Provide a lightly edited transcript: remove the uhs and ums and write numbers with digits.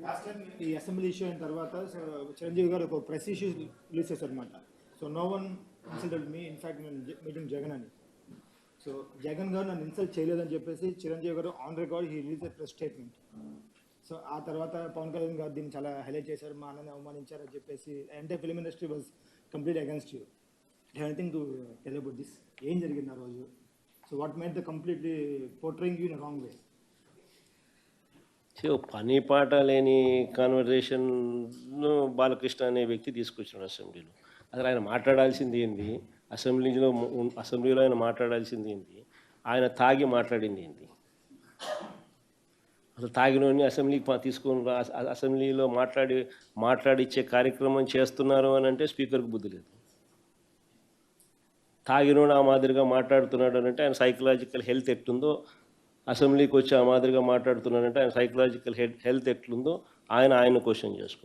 Last time ఈ assembly issue అయిన తర్వాత సో చిరంజీవి గారు ఒక ప్రెస్ ఇష్యూ రిలీజ్ చేశారనమాట. So no one insulted me, in fact నేను మీటింగ్ జగన్ అని. సో జగన్ గారు నన్ను ఇన్సల్ట్ చేయలేదని చెప్పేసి చిరంజీవి గారు on record he release a press statement. So ఆ తర్వాత పవన్ కళ్యాణ్ గారు దీన్ని చాలా హైలైట్ చేశారు, మా అన్నని అవమానించారని చెప్పేసి entire film industry was complete against you. Anything to tell about this? ఏం జరిగింది ఆ రోజు? So what made the completely portraying you in wrong way? పని పాట లేని కాన్వర్జేషన్ను బాలకృష్ణ అనే వ్యక్తి తీసుకొచ్చాడు అసెంబ్లీలో. అసలు ఆయన మాట్లాడాల్సింది ఏంది? అసెంబ్లీలో ఆయన మాట్లాడాల్సింది ఏంది? ఆయన తాగి మాట్లాడింది ఏంది? అసలు తాగినోడిని అసెంబ్లీకి తీసుకొని అసెంబ్లీలో మాట్లాడిచ్చే కార్యక్రమం చేస్తున్నారు అని అంటే స్పీకర్కి బుద్ధి లేదు. తాగినోడు ఆ మాదిరిగా మాట్లాడుతున్నాడు అని అంటే ఆయన సైకలాజికల్ హెల్త్ ఎట్లుందో, అసెంబ్లీకి వచ్చి ఆ మాదిరిగా మాట్లాడుతున్నాడంటే ఆయన సైకలాజికల్ హెల్త్ ఎట్లుందో ఆయన క్వశ్చన్ చేసుకోవాలి.